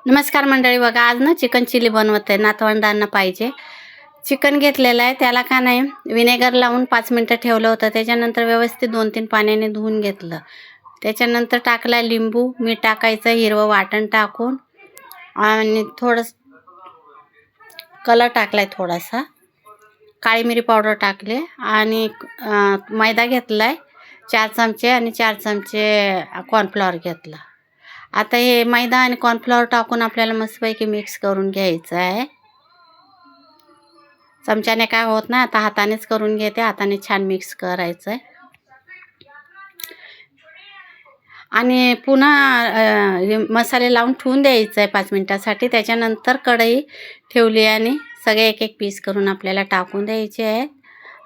नमस्कार मंडळी, बघा आज ना चिकन चिली बनवत आहे. नातवंडांना पाहिजे. चिकन घेतलेलं आहे, त्याला का नाही विनेगर लावून 5 मिनटं ठेवलं होतं. त्याच्यानंतर व्यवस्थित 2-3 पाण्याने धुवून घेतलं. त्याच्यानंतर टाकला लिंबू, मीठ टाकायचं, हिरवं वाटण टाकून आणि थोडंसं कलर टाकलाय, थोडासा काळी मिरी पावडर टाकले आणि मैदा घेतलाय 4 चमचे आणि 4 चमचे कॉर्नफ्लॉवर घेतला. आता हे मैदा आणि कॉर्नफ्लॉवर टाकून आपल्याला मस्तपैकी मिक्स करून घ्यायचं आहे. चमच्याने काय होत नाही, आता हातानेच करून घेते. हाताने छान मिक्स करायचं आहे आणि पुन्हा हे मसाले लावून ठेवून द्यायचं आहे 5 मिनिटासाठी. त्याच्यानंतर कढई ठेवली आणि सगळे एक एक पीस करून आपल्याला टाकून द्यायचे आहेत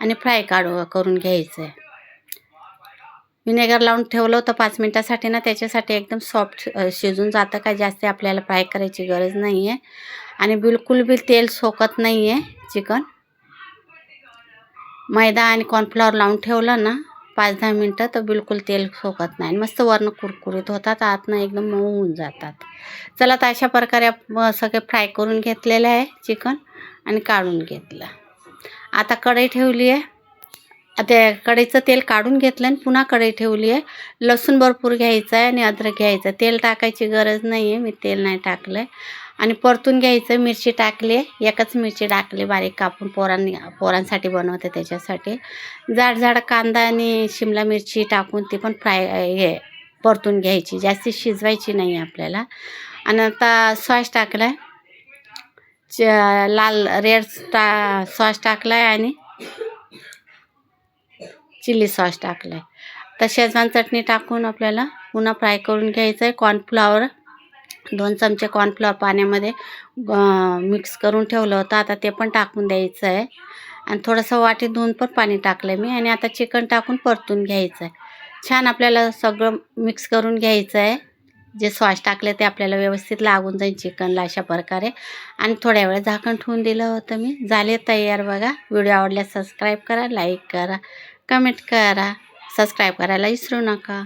आणि फ्राय करून घ्यायचं आहे. विनेगर लावून ठेवलं होतं 5 मिनिटासाठी ना, त्याच्यासाठी एकदम सॉफ्ट शिजून जातं. काय जास्त आपल्याला फ्राय करायची गरज नाही आहे आणि बिलकुल बी तेल सोकत नाही आहे चिकन. मैदा आणि कॉर्नफ्लॉवर लावून ठेवलं ना 5-10 मिनटं, तर बिलकुल तेल सोकत नाही. मस्त वरनं कुरकुरीत होतात, आतनं एकदम मऊ होऊन जातात. चला, तर अशा प्रकारे सगळे फ्राय करून घेतलेलं आहे चिकन आणि काढून घेतलं. आता कढई ठेवली आहे. आता कढईचं तेल काढून घेतलं आणि पुन्हा कढई ठेवली आहे. लसूण भरपूर घ्यायचं आहे आणि अद्रक घ्यायचं. तेल टाकायची गरज नाही आहे, मी तेल नाही टाकलं आहे. आणि परतून घ्यायचं. मिरची टाकली आहे, एकच मिरची टाकली बारीक कापून, पोरांसाठी बनवते त्याच्यासाठी. जाड कांदा आणि शिमला मिरची टाकून ती पण परतून घ्यायची, जास्ती शिजवायची नाही आपल्याला. आणि आता सॉस टाकला आहे, लाल रेड सॉस टाकला आहे आणि चिली सॉस टाकला आहे. तर शेजवान चटणी टाकून आपल्याला पुन्हा फ्राय करून घ्यायचं आहे. कॉर्नफ्लॉवर 2 चमचे कॉर्नफ्लॉवर पाण्यामध्ये मिक्स करून ठेवलं होतं, आता ते पण टाकून द्यायचं आहे आणि थोडंसं वाटी धुवून पण पाणी टाकलं मी आणि आता चिकन टाकून परतून घ्यायचं आहे. छान आपल्याला सगळं मिक्स करून घ्यायचं आहे. जे सॉस टाकले ते आपल्याला व्यवस्थित लागून जाईल चिकनला अशा प्रकारे. आणि थोड्या वेळ झाकण ठेवून दिलं होतं मी. झाले तयार बघा. व्हिडिओ आवडल्यास सबस्क्राईब करा, लाईक करा, कमेंट करा, सबस्क्राईब करायला विसरू नका.